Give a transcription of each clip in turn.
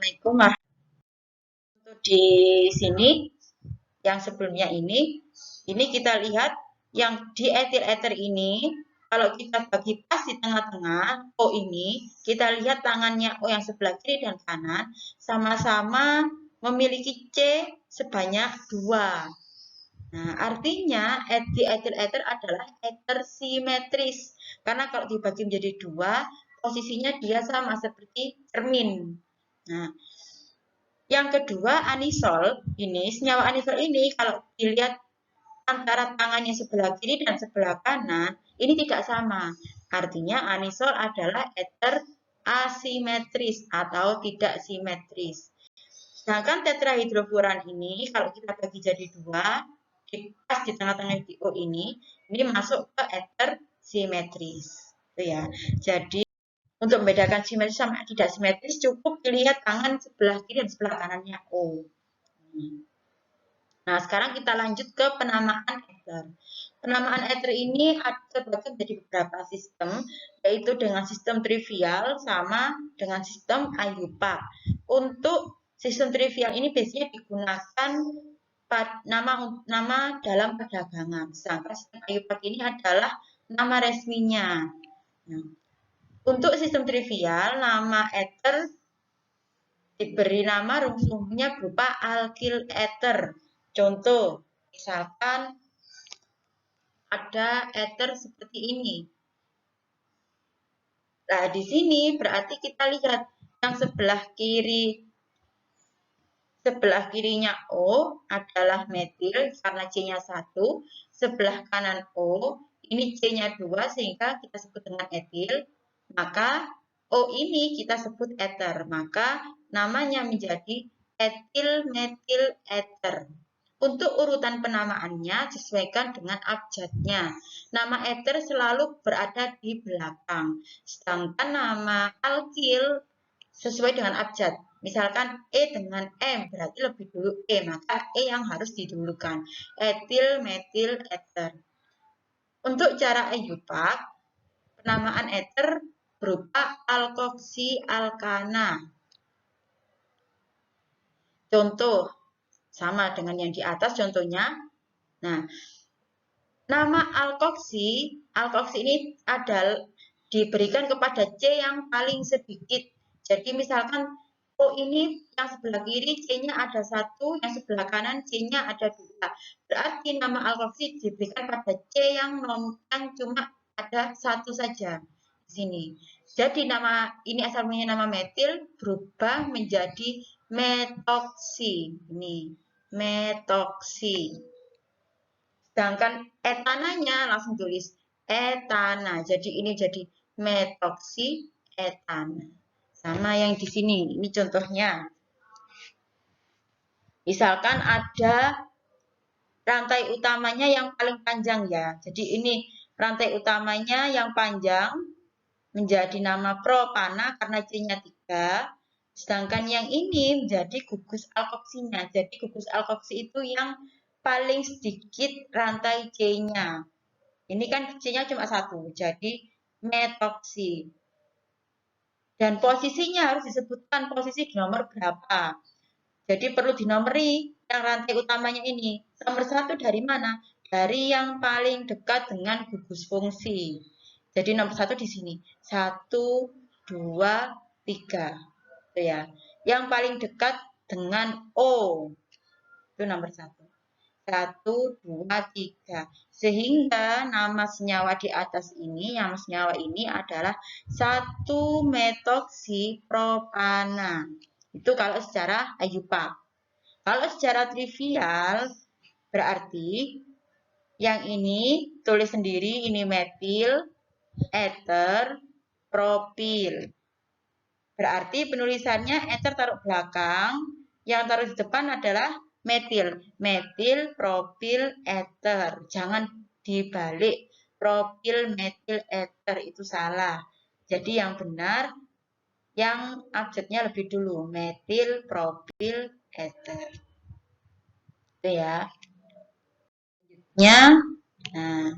Assalamualaikum warahmatullahi. Di sini yang sebelumnya ini kita lihat yang di etil eter ini, kalau kita bagi pas di tengah-tengah O ini, kita lihat tangannya O yang sebelah kiri dan kanan sama-sama memiliki C sebanyak 2. Nah, artinya di etil eter adalah eter simetris. Karena kalau dibagi menjadi 2, posisinya dia sama seperti cermin. Nah, yang kedua, anisol ini, senyawa anisol ini kalau dilihat antara tangannya sebelah kiri dan sebelah kanan, ini tidak sama. Artinya anisol adalah eter asimetris atau tidak simetris. Sedangkan tetrahidrofuran ini, kalau kita bagi jadi 2, pas di tengah-tengah di O ini masuk ke eter simetris. Itu ya. Jadi, untuk membedakan simetris sama tidak simetris, cukup dilihat tangan sebelah kiri dan sebelah kanannya O. Nah, sekarang kita lanjut ke penamaan ether. Penamaan ether ini terbagi menjadi beberapa sistem, yaitu dengan sistem trivial sama dengan sistem IUPAC. Untuk sistem trivial ini biasanya digunakan nama dalam perdagangan. Sedangkan sistem IUPAC ini adalah nama resminya. Nah, untuk sistem trivial, nama ether diberi nama rumus-rumusnya berupa alkyl ether. Contoh, misalkan ada ether seperti ini. Nah, di sini berarti kita lihat yang sebelah kirinya O adalah metil karena C-nya 1, sebelah kanan O ini C-nya 2 sehingga kita sebut dengan etil, maka O ini kita sebut ether, maka namanya menjadi etil metil ether. Untuk urutan penamaannya disesuaikan dengan abjadnya. Nama ether selalu berada di belakang, sedangkan nama alkyl sesuai dengan abjad. Misalkan E dengan M berarti lebih dulu E, maka E yang harus didulukan. Etil metil ether. Untuk cara IUPAC, penamaan ether berupa alkoksi alkana. Contoh, sama dengan yang di atas contohnya. Nah, nama alkoksi ini adalah diberikan kepada C yang paling sedikit. Jadi misalkan O ini yang sebelah kiri C-nya ada 1, yang sebelah kanan C-nya ada 2. Berarti nama alkoksi diberikan pada C yang cuma ada 1 saja di sini. Jadi nama ini asal mulanya nama metil berubah menjadi metoksi. Ini metoksi. Sedangkan etananya langsung tulis etana. Jadi ini jadi metoksi etana. Sama yang di sini. Ini contohnya. Misalkan ada rantai utamanya yang paling panjang ya. Jadi ini rantai utamanya yang panjang menjadi nama propana karena C-nya 3. Sedangkan yang ini menjadi gugus alkoksinya. Jadi gugus alkoksi itu yang paling sedikit rantai C-nya. Ini kan C-nya cuma 1, jadi metoksi. Dan posisinya harus disebutkan posisi di nomor berapa. Jadi perlu dinomori yang rantai utamanya ini. Nomor 1 dari mana? Dari yang paling dekat dengan gugus fungsi. Jadi nomor 1 di sini. 1, 2, 3. Itu ya. Yang paling dekat dengan O. Itu nomor 1. 1, 2, 3. Sehingga nama senyawa di atas ini, nama senyawa ini adalah 1 metoksipropana. Itu kalau secara IUPAC. Kalau secara trivial, berarti yang ini tulis sendiri, ini metil, ether, propil. Berarti penulisannya ether taruh belakang, yang taruh di depan adalah metil, propil, ether. Jangan dibalik, propil, metil, ether itu salah. Jadi yang benar, yang abjadnya lebih dulu, metil, propil, ether. Itu ya. Selanjutnya, nah,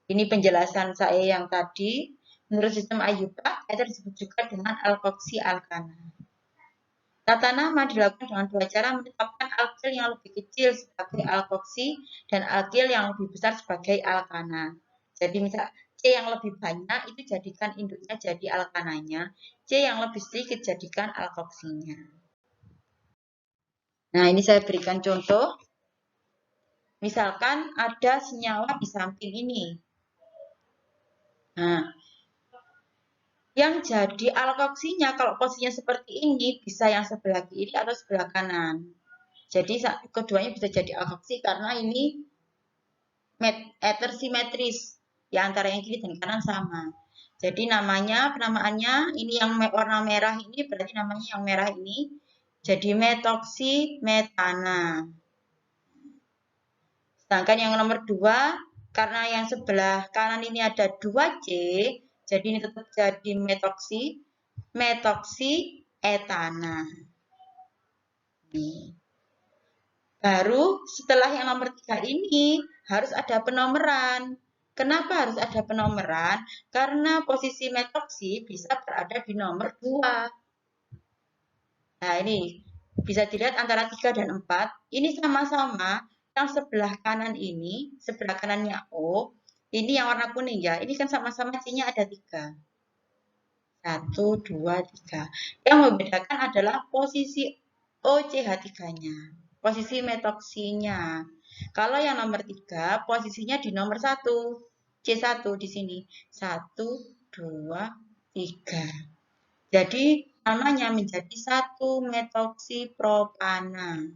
ini penjelasan saya yang tadi Menurut sistem IUPAC, eter disebut juga dengan alkoksi alkana. Tata nama dilakukan dengan dua cara, menetapkan alkil yang lebih kecil sebagai alkoksi dan alkil yang lebih besar sebagai alkana. Jadi misal C yang lebih banyak itu jadikan induknya jadi alkananya, C yang lebih sedikit jadikan alkoksinya. Nah, ini saya berikan contoh. Misalkan ada senyawa di samping ini. Nah, yang jadi alkoksinya kalau posisinya seperti ini bisa yang sebelah kiri atau sebelah kanan. Jadi keduanya bisa jadi alkoksi karena ini eter simetris di antara yang kiri dan kanan sama. Jadi penamaannya ini yang warna merah ini berarti namanya yang merah ini jadi metoksi metana. Sedangkan yang nomor 2 karena yang sebelah kanan ini ada 2C, jadi ini tetap jadi metoksi etana. Baru setelah yang nomor 3 ini harus ada penomeran. Kenapa harus ada penomeran? Karena posisi metoksi bisa berada di nomor 2. Nah, ini bisa dilihat antara 3 dan 4. Ini sama-sama yang sebelah kanan ini, sebelah kanannya O, ini yang warna kuning ya. Ini kan sama-sama C-nya ada 3. 1, 2, 3. Yang membedakan adalah posisi OCH3-nya. Posisi metoksinya. Kalau yang nomor 3, posisinya di nomor 1. C1 di sini. 1, 2, 3. Jadi namanya menjadi 1 metoksipropana.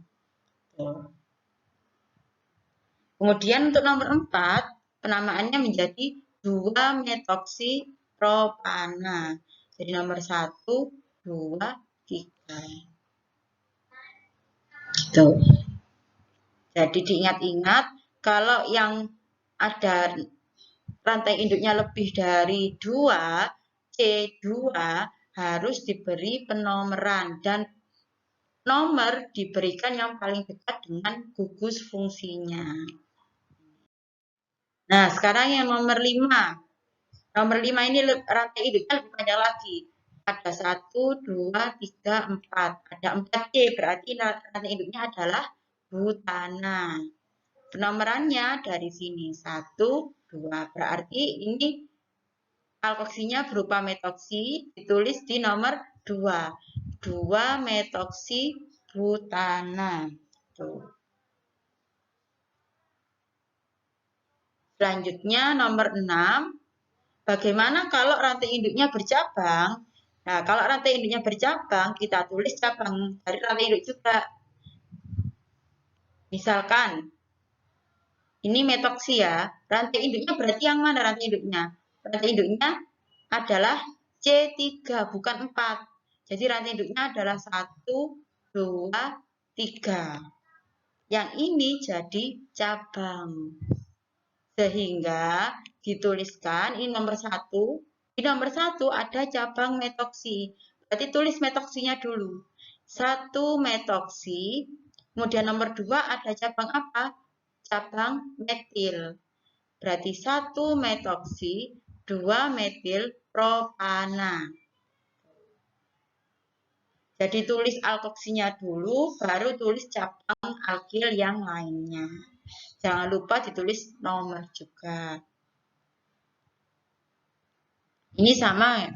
Kemudian untuk nomor 4, penamaannya menjadi 2 metoksipropana. Jadi nomor 1, 2, 3. Gitu. Jadi diingat-ingat kalau yang ada rantai induknya lebih dari 2, C2 harus diberi penomeran dan nomor diberikan yang paling dekat dengan gugus fungsinya. Nah, sekarang yang nomor 5. Nomor 5 ini rantai induknya lebih panjang lagi. Ada 1, 2, 3, 4. Ada 4C, berarti rantai induknya adalah butana. Penomerannya dari sini 1, 2. Berarti ini alkoksinya berupa metoksi, ditulis di nomor 2. 2 metoksi butana. Tuh. Selanjutnya nomor 6. Bagaimana kalau rantai induknya bercabang? Nah, kalau rantai induknya bercabang, kita tulis cabang dari rantai induk juga. Misalkan, ini metoksi ya. Rantai induknya berarti yang mana rantai induknya? Rantai induknya adalah C3, bukan 4. Jadi rantai induknya adalah 1, 2, 3. Yang ini jadi cabang. Sehingga dituliskan ini nomor 1. Di nomor 1 ada cabang metoksi. Berarti tulis metoksinya dulu. 1 metoksi. Kemudian nomor 2 ada cabang apa? Cabang metil. Berarti 1 metoksi, 2 metil propana. Jadi tulis alkoksinya dulu, baru tulis cabang alkil yang lainnya. Jangan lupa ditulis nomor juga. Ini sama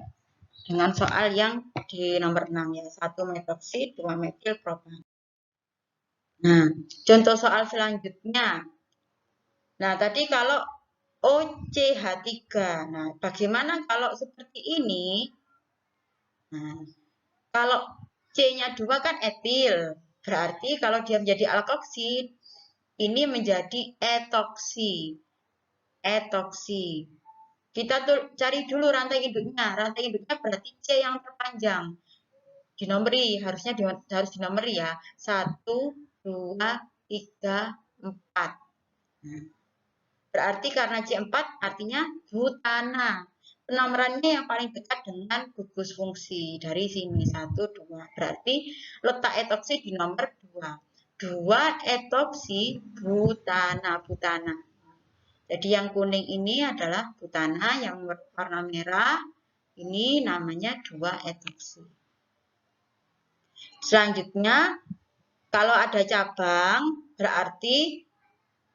dengan soal yang di nomor 6 ya. 1 metoksi, 2 metil propana. Nah, contoh soal selanjutnya. Nah, tadi kalau OCH3. Nah, bagaimana kalau seperti ini? Nah, kalau C-nya 2 kan etil. Berarti kalau dia menjadi alkoksi, ini menjadi etoksi. Etoksi. Kita tuh cari dulu rantai induknya. Rantai induknya berarti C yang terpanjang. Dinomori, harus dinomori ya. 1, 2, 3, 4. Nah, berarti karena C4 artinya butana. Penomorannya yang paling dekat dengan gugus fungsi. Dari sini 1, 2. Berarti letak etoksi di nomor 2. 2 etoksi butana. Jadi yang kuning ini adalah butana, yang warna merah ini namanya 2-etoksi. Selanjutnya, kalau ada cabang, berarti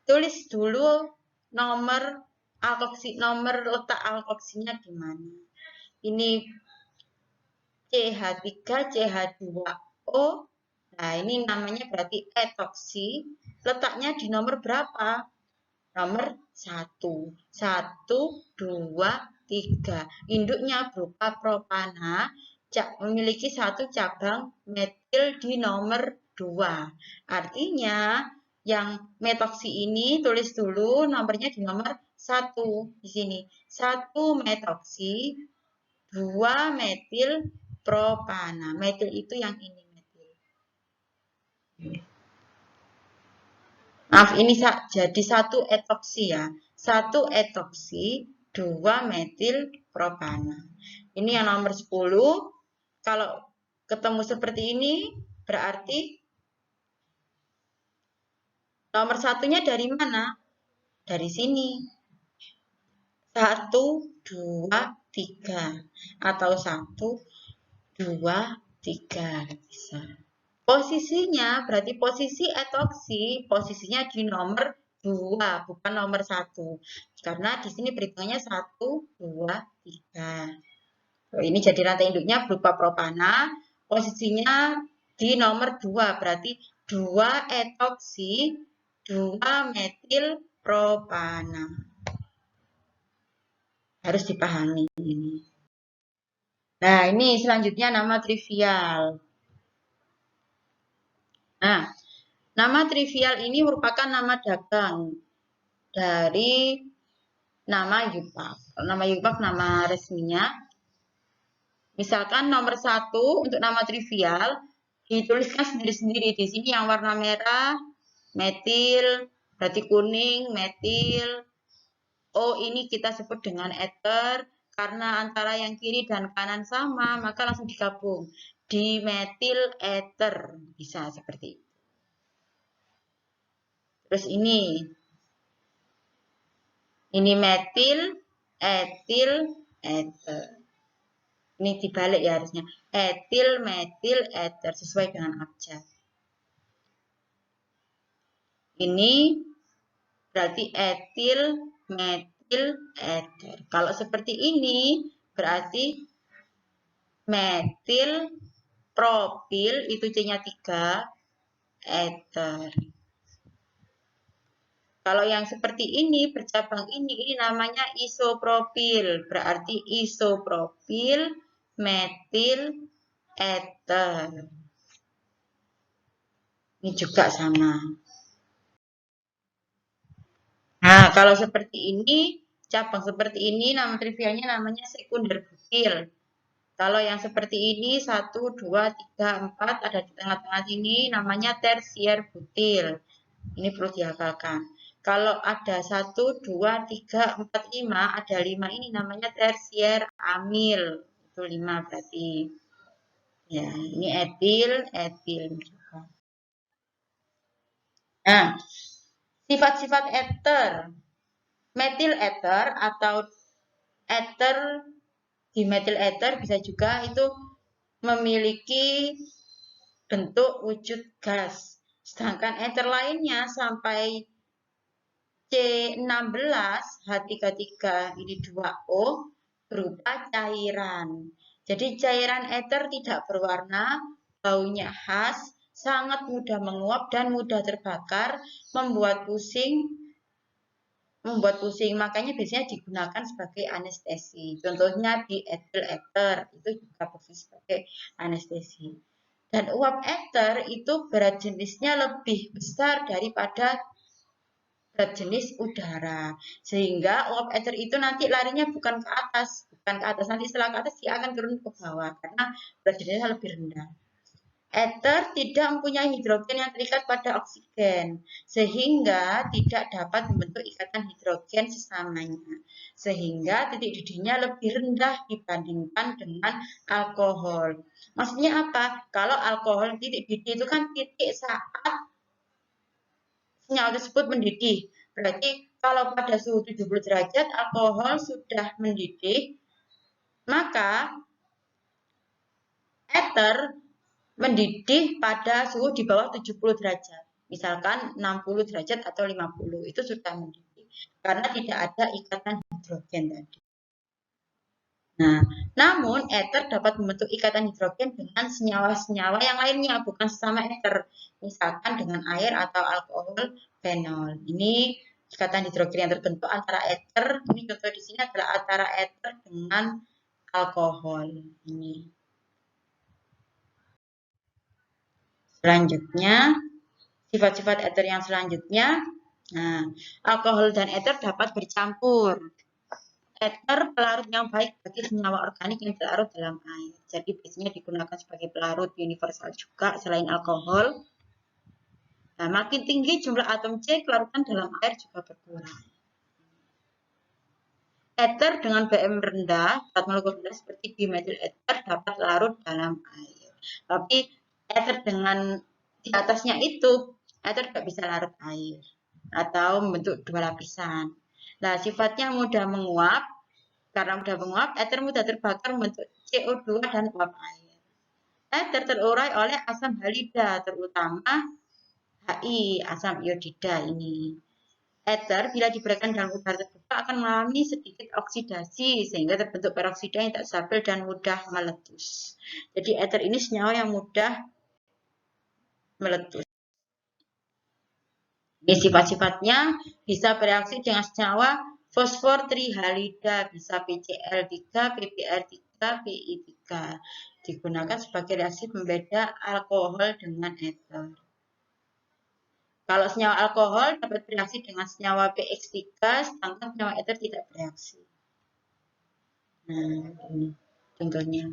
tulis dulu nomor letak alkoksinya di mana. Ini CH3, CH2O. Nah, ini namanya berarti etoksi. Letaknya di nomor berapa? Nomor 1. 1, 2, 3. Induknya berupa propana, memiliki satu cabang metil di nomor 2. Artinya, yang metoksi ini tulis dulu nomornya di nomor 1. Di sini. 1 metoksi, 2 metil propana. Metil itu yang ini. Maaf, ini jadi 1 etoksi ya. 1 etoksi, 2 metil propana. Ini yang nomor 10. Kalau ketemu seperti ini, berarti nomor satunya dari mana? Dari sini. 1, 2, 3. Atau 1, 2, 3. Bisa. Posisinya, berarti posisi etoksi, posisinya di nomor 2, bukan nomor 1. Karena di sini perhitungannya 1, 2, 3. Ini jadi rantai induknya berupa propana, posisinya di nomor 2, berarti 2 etoksi, 2 metil propana. Harus dipahami ini. Nah, ini selanjutnya nama trivial. Nah, nama trivial ini merupakan nama dagang dari nama UPAC. Nama UPAC nama resminya. Misalkan nomor 1 untuk nama trivial dituliskan sendiri-sendiri. Di sini yang warna merah metil, berarti kuning metil. Oh, ini kita sebut dengan ether. Karena antara yang kiri dan kanan sama, maka langsung digabung. Dimetil ether. Bisa seperti itu. Terus ini metil, etil, ether. Ini dibalik ya harusnya. Etil, metil, ether. Sesuai dengan abjad. Ini berarti etil, metil, ether. Kalau seperti ini berarti metil, propil, itu C-nya 3, ether. Kalau yang seperti ini, bercabang ini namanya isopropil. Berarti isopropil, metil, ether. Ini juga sama. Nah, kalau seperti ini, cabang seperti ini, nama trivialnya namanya sekunder butil. Kalau yang seperti ini, 1, 2, 3, 4, ada di tengah-tengah sini, namanya tersier butil. Ini perlu dihafalkan. Kalau ada 1, 2, 3, 4, 5, ada 5 ini namanya tersier amil. Itu 5 berarti. Ya, ini etil, etil. Nah, sifat-sifat ether. Metil ether atau ether, dimetil ether bisa juga itu memiliki bentuk wujud gas. Sedangkan ether lainnya sampai C16, H33, ini 2O, berupa cairan. Jadi cairan ether tidak berwarna, baunya khas, sangat mudah menguap dan mudah terbakar, membuat pusing. Makanya biasanya digunakan sebagai anestesi. Contohnya di etil ether, itu juga berfungsi sebagai anestesi. Dan uap ether itu berat jenisnya lebih besar daripada berat jenis udara. Sehingga uap ether itu nanti larinya bukan ke atas. Nanti setelah ke atas dia akan turun ke bawah karena berat jenisnya lebih rendah. Ether tidak mempunyai hidrogen yang terikat pada oksigen, sehingga tidak dapat membentuk ikatan hidrogen sesamanya. Sehingga titik didihnya lebih rendah dibandingkan dengan alkohol. Maksudnya apa? Kalau alkohol titik didih itu kan titik saat senyawa tersebut mendidih. Berarti Kalau pada suhu 70 derajat alkohol sudah mendidih, maka ether mendidih pada suhu di bawah 70 derajat. Misalkan 60 derajat atau 50, itu sudah mendidih. Karena tidak ada ikatan hidrogen tadi. Nah, namun ether dapat membentuk ikatan hidrogen dengan senyawa-senyawa yang lainnya, bukan sesama ether. Misalkan dengan air atau alkohol fenol. Ini ikatan hidrogen yang terbentuk antara ether, ini contoh di sini adalah antara ether dengan alkohol. Ini. Selanjutnya, sifat-sifat ether yang selanjutnya, nah, alkohol dan ether dapat bercampur. Ether pelarut yang baik bagi senyawa organik yang terlarut dalam air. Jadi biasanya digunakan sebagai pelarut universal juga selain alkohol. Nah, makin tinggi jumlah atom C, kelarutan dalam air juga berkurang. Ether dengan BM rendah, berat molekul rendah seperti dimetil ether dapat larut dalam air. Tapi ether dengan di atasnya itu, ether tidak bisa larut air atau membentuk dua lapisan. Nah, sifatnya mudah menguap. Karena mudah menguap, ether mudah terbakar membentuk CO2 dan uap air. Ether terurai oleh asam halida, terutama HI, asam iodida ini. Ether bila diberikan dalam udara terbuka akan mengalami sedikit oksidasi sehingga terbentuk peroksida yang tak stabil dan mudah meletus. Jadi ether ini senyawa yang mudah meletus. Ini sifat-sifatnya bisa bereaksi dengan senyawa fosfor trihalida, bisa PCl3, PBr3, PI3. Digunakan sebagai reaksi pembeda alkohol dengan ether. Kalau senyawa alkohol dapat bereaksi dengan senyawa PX3, sedangkan senyawa ether tidak bereaksi. Nah, ini contohnya.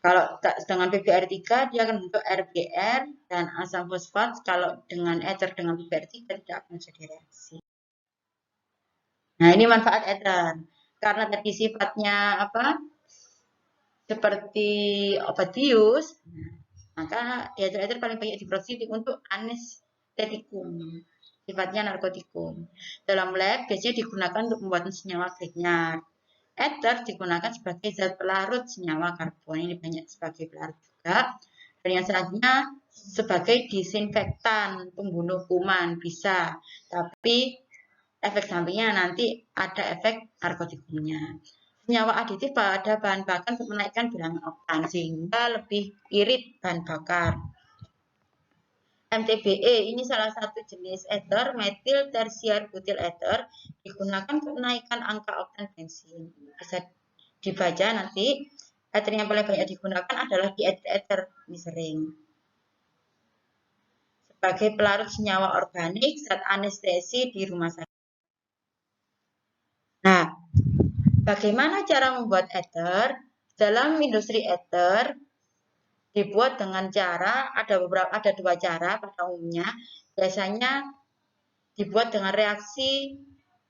Kalau dengan PBr3 dia akan bentuk RBr dan asam fosfat. Kalau dengan ether dengan PBr3 tidak akan jadi reaksi. Nah, ini manfaat ether. Karena tadi sifatnya apa? Seperti obat bius, maka ether paling banyak diproduksi untuk anestetikum. Sifatnya narkotikum. Dalam lab biasanya digunakan untuk membuat senyawa Grignard. Ether digunakan sebagai zat pelarut senyawa karbon. Ini banyak sebagai pelarut juga. Dan yang selanjutnya sebagai disinfektan, pembunuh kuman bisa. Tapi efek sampingnya nanti ada efek narkotikumnya. Senyawa aditif pada bahan bakar untuk menaikkan bilangan oktan sehingga lebih irit bahan bakar. MTBE ini salah satu jenis ether, metil tersier butil ether, digunakan untuk menaikkan angka oktan bensin. Bisa dibaca nanti, ether yang paling banyak digunakan adalah dietil ether, ini sering. Sebagai pelarut senyawa organik, zat anestesi di rumah sakit. Nah, bagaimana cara membuat ether? Dalam industri ether, dibuat dengan cara ada dua cara pada umumnya. Biasanya dibuat dengan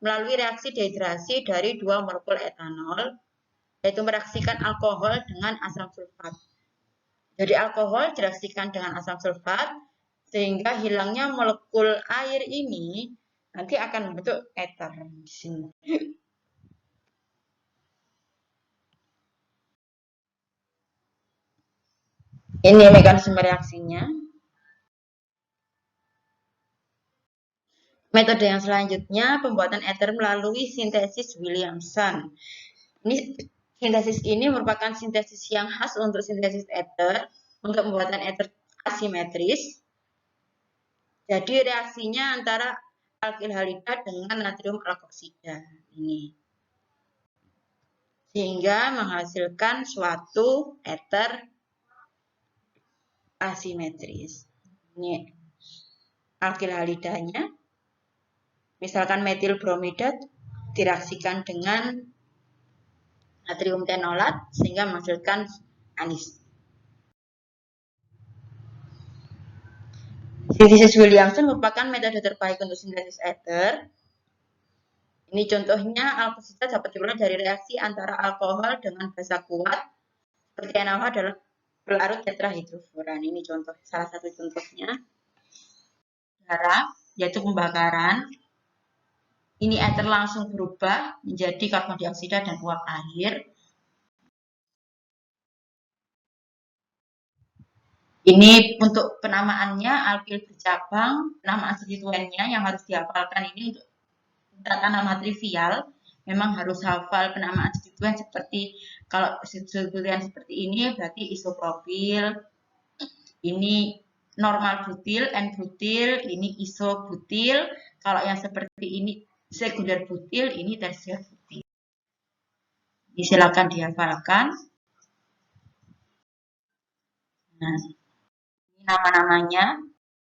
melalui reaksi dehidrasi dari dua molekul etanol, yaitu mereaksikan alkohol dengan asam sulfat. Jadi alkohol direaksikan dengan asam sulfat sehingga hilangnya molekul air ini nanti akan membentuk ether di sini. Ini mekanisme reaksinya. Metode yang selanjutnya pembuatan ether melalui sintesis Williamson. Ini sintesis ini merupakan sintesis yang khas untuk sintesis ether untuk pembuatan ether asimetris. Jadi reaksinya antara alkil halida dengan natrium alkoksida ini. Sehingga menghasilkan suatu ether asimetris. Ini alkil halidanya. Misalkan metil bromida direaksikan dengan natrium tenolat sehingga menghasilkan anis. Sintesis Williamson merupakan metode terbaik untuk sintesis ether. Ini contohnya alkoksida dapat diperoleh dari reaksi antara alkohol dengan basa kuat seperti NaOH adalah pelarut tetrahidrofuran. Ini contoh salah satu contohnya. Cara yaitu pembakaran. ini ether langsung berubah menjadi karbon dioksida dan uap air. Ini untuk penamaannya alkil bercabang, penamaan konstituennya yang harus dihafalkan ini untuk tata nama trivial. Memang harus hafal penamaan konstituen seperti kalau konstituen seperti ini berarti isopropil, ini normal butil, N-butil, ini isobutil. Kalau yang seperti ini sekunder butil, ini tersier butil. Silakan dihafalkan. Nah, ini nama-namanya.